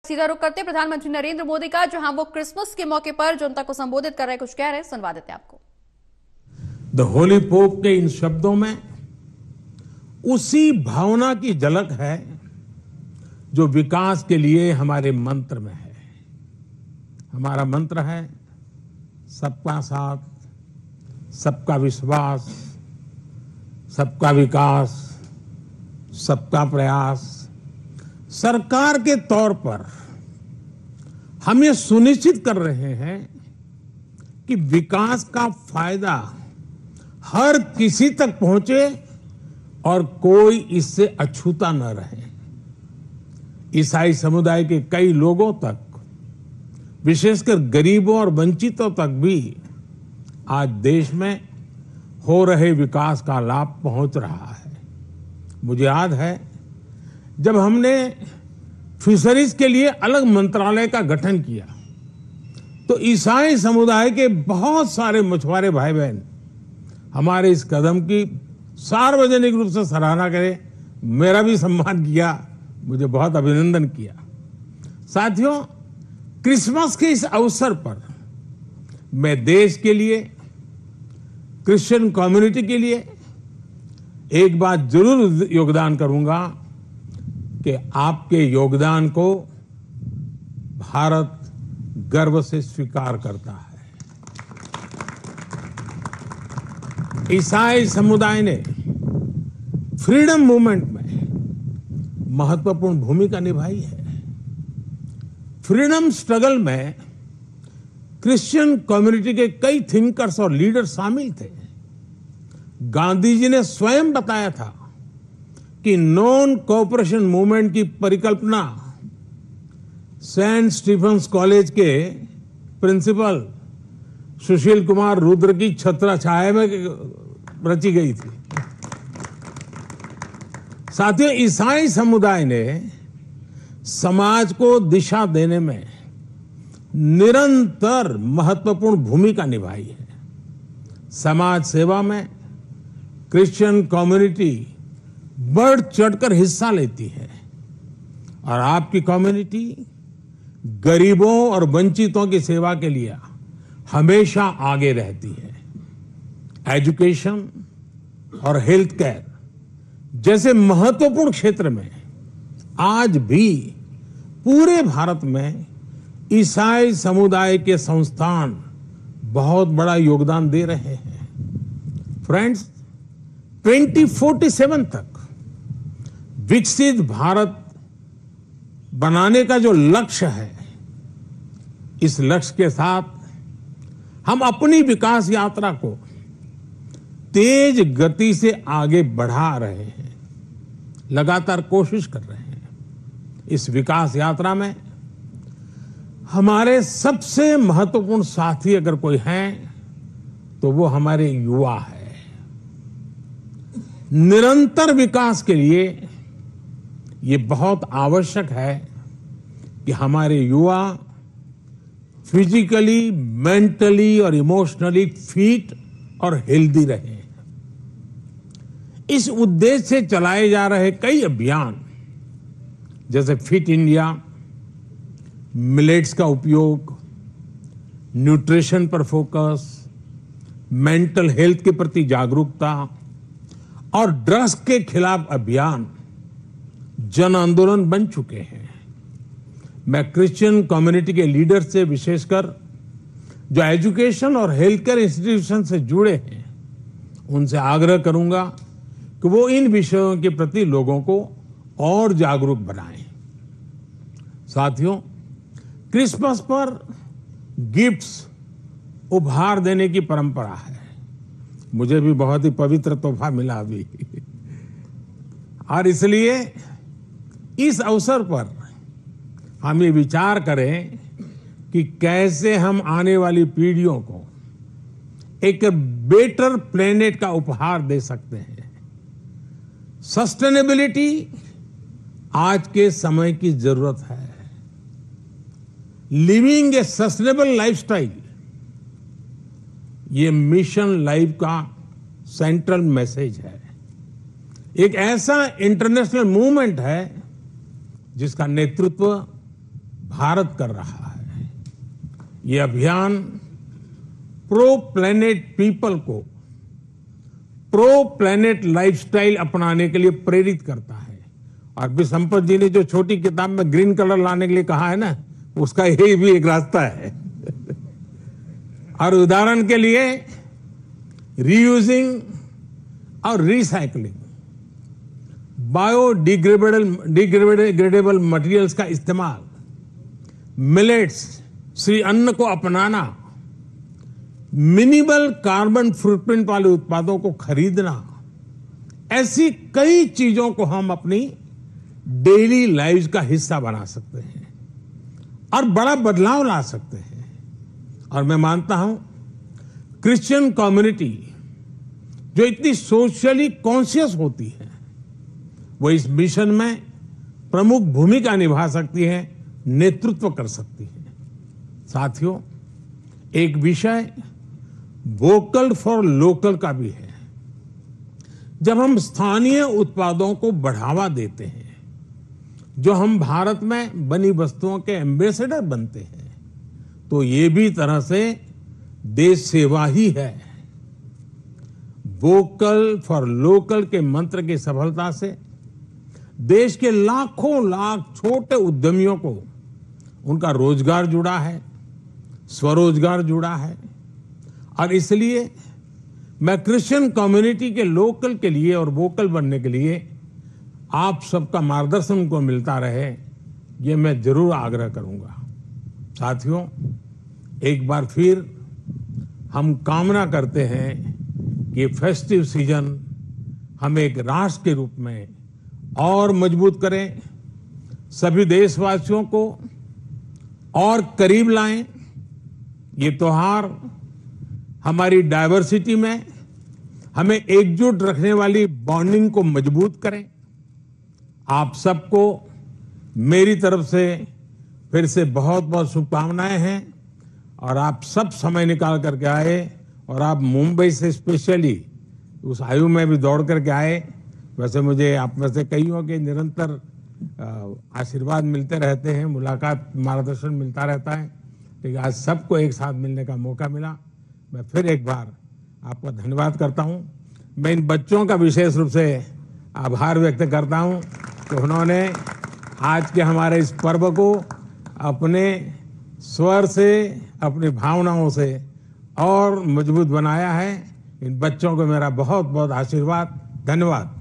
सीधा रुख करते प्रधानमंत्री नरेंद्र मोदी का, जहां वो क्रिसमस के मौके पर जनता को संबोधित कर रहे, कुछ कह रहे, सुनवा देते हैं आपको। द होली पोप के इन शब्दों में उसी भावना की झलक है जो विकास के लिए हमारे मंत्र में है। हमारा मंत्र है सबका साथ, सबका विश्वास, सबका विकास, सबका प्रयास। सरकार के तौर पर हम ये सुनिश्चित कर रहे हैं कि विकास का फायदा हर किसी तक पहुंचे और कोई इससे अछूता न रहे। ईसाई समुदाय के कई लोगों तक, विशेषकर गरीबों और वंचितों तक भी आज देश में हो रहे विकास का लाभ पहुंच रहा है। मुझे याद है जब हमने फिशरीज के लिए अलग मंत्रालय का गठन किया तो ईसाई समुदाय के बहुत सारे मछुआरे भाई बहन हमारे इस कदम की सार्वजनिक रूप से सराहना करे, मेरा भी सम्मान किया, मुझे बहुत अभिनंदन किया। साथियों, क्रिसमस के इस अवसर पर मैं देश के लिए, क्रिश्चियन कम्युनिटी के लिए एक बात जरूर योगदान करूंगा कि आपके योगदान को भारत गर्व से स्वीकार करता है। ईसाई समुदाय ने फ्रीडम मूवमेंट में महत्वपूर्ण भूमिका निभाई है। फ्रीडम स्ट्रगल में क्रिश्चियन कम्युनिटी के कई थिंकर्स और लीडर शामिल थे। गांधी जी ने स्वयं बताया था कि नॉन कोऑपरेशन मूवमेंट की परिकल्पना सेंट स्टीफेंस कॉलेज के प्रिंसिपल सुशील कुमार रुद्र की छत्रछाया में रची गई थी। साथियों, ईसाई समुदाय ने समाज को दिशा देने में निरंतर महत्वपूर्ण भूमिका निभाई है। समाज सेवा में क्रिश्चियन कम्युनिटी बढ़ चढ़कर हिस्सा लेती है और आपकी कम्युनिटी गरीबों और वंचितों की सेवा के लिए हमेशा आगे रहती है। एजुकेशन और हेल्थ केयर जैसे महत्वपूर्ण क्षेत्र में आज भी पूरे भारत में ईसाई समुदाय के संस्थान बहुत बड़ा योगदान दे रहे हैं। फ्रेंड्स, 2047 तक विकसित भारत बनाने का जो लक्ष्य है, इस लक्ष्य के साथ हम अपनी विकास यात्रा को तेज गति से आगे बढ़ा रहे हैं, लगातार कोशिश कर रहे हैं। इस विकास यात्रा में हमारे सबसे महत्वपूर्ण साथी अगर कोई हैं तो वो हमारे युवा है। निरंतर विकास के लिए ये बहुत आवश्यक है कि हमारे युवा फिजिकली, मेंटली और इमोशनली फिट और हेल्दी रहे। इस उद्देश्य से चलाए जा रहे कई अभियान जैसे फिट इंडिया, मिलेट्स का उपयोग, न्यूट्रिशन पर फोकस, मेंटल हेल्थ के प्रति जागरूकता और ड्रग्स के खिलाफ अभियान जन आंदोलन बन चुके हैं। मैं क्रिश्चियन कम्युनिटी के लीडर से, विशेषकर जो एजुकेशन और हेल्थ केयर इंस्टीट्यूशन से जुड़े हैं, उनसे आग्रह करूंगा कि वो इन विषयों के प्रति लोगों को और जागरूक बनाएं। साथियों, क्रिसमस पर गिफ्ट्स उपहार देने की परंपरा है। मुझे भी बहुत ही पवित्र तोहफा मिला अभी और इसलिए इस अवसर पर हम ये विचार करें कि कैसे हम आने वाली पीढ़ियों को एक बेटर प्लेनेट का उपहार दे सकते हैं। सस्टेनेबिलिटी आज के समय की जरूरत है। लिविंग ए सस्टेनेबल लाइफस्टाइल, ये मिशन लाइफ का सेंट्रल मैसेज है। एक ऐसा इंटरनेशनल मूवमेंट है जिसका नेतृत्व भारत कर रहा है। ये अभियान प्रो प्लेनेट पीपल को प्रो प्लेनेट लाइफस्टाइल अपनाने के लिए प्रेरित करता है। और भी संपत जी ने जो छोटी किताब में ग्रीन कलर लाने के लिए कहा है ना, उसका यही भी एक रास्ता है। और उदाहरण के लिए रीयूजिंग और रिसाइकलिंग, बायोडिग्रेडेबल मटेरियल्स का इस्तेमाल, मिलेट्स श्री अन्न को अपनाना, मिनिमल कार्बन फुटप्रिंट वाले उत्पादों को खरीदना, ऐसी कई चीजों को हम अपनी डेली लाइफ का हिस्सा बना सकते हैं और बड़ा बदलाव ला सकते हैं। और मैं मानता हूं क्रिश्चियन कम्युनिटी जो इतनी सोशली कॉन्शियस होती है, वो इस मिशन में प्रमुख भूमिका निभा सकती है, नेतृत्व कर सकती है। साथियों, एक विषय वोकल फॉर लोकल का भी है। जब हम स्थानीय उत्पादों को बढ़ावा देते हैं, जो हम भारत में बनी वस्तुओं के एम्बेसडर बनते हैं, तो ये भी तरह से देश सेवा ही है। वोकल फॉर लोकल के मंत्र की सफलता से देश के लाखों लाख छोटे उद्यमियों को उनका रोजगार जुड़ा है, स्वरोजगार जुड़ा है। और इसलिए मैं क्रिश्चियन कम्युनिटी के लोकल के लिए और वोकल बनने के लिए आप सबका मार्गदर्शन उनको मिलता रहे, ये मैं जरूर आग्रह करूंगा। साथियों, एक बार फिर हम कामना करते हैं कि फेस्टिव सीजन हमें एक राष्ट्र के रूप में और मजबूत करें, सभी देशवासियों को और करीब लाएं। ये त्योहार हमारी डाइवर्सिटी में हमें एकजुट रखने वाली बॉन्डिंग को मजबूत करें। आप सबको मेरी तरफ से फिर से बहुत बहुत शुभकामनाएं हैं। और आप सब समय निकाल करके आए और आप मुंबई से स्पेशली उस आयु में भी दौड़ करके आए। वैसे मुझे आप में से कईयों के निरंतर आशीर्वाद मिलते रहते हैं, मुलाकात, मार्गदर्शन मिलता रहता है, लेकिन आज सबको एक साथ मिलने का मौका मिला। मैं फिर एक बार आपका धन्यवाद करता हूं। मैं इन बच्चों का विशेष रूप से आभार व्यक्त करता हूं कि उन्होंने आज के हमारे इस पर्व को अपने स्वर से, अपनी भावनाओं से और मजबूत बनाया है। इन बच्चों को मेरा बहुत बहुत आशीर्वाद, धन्यवाद।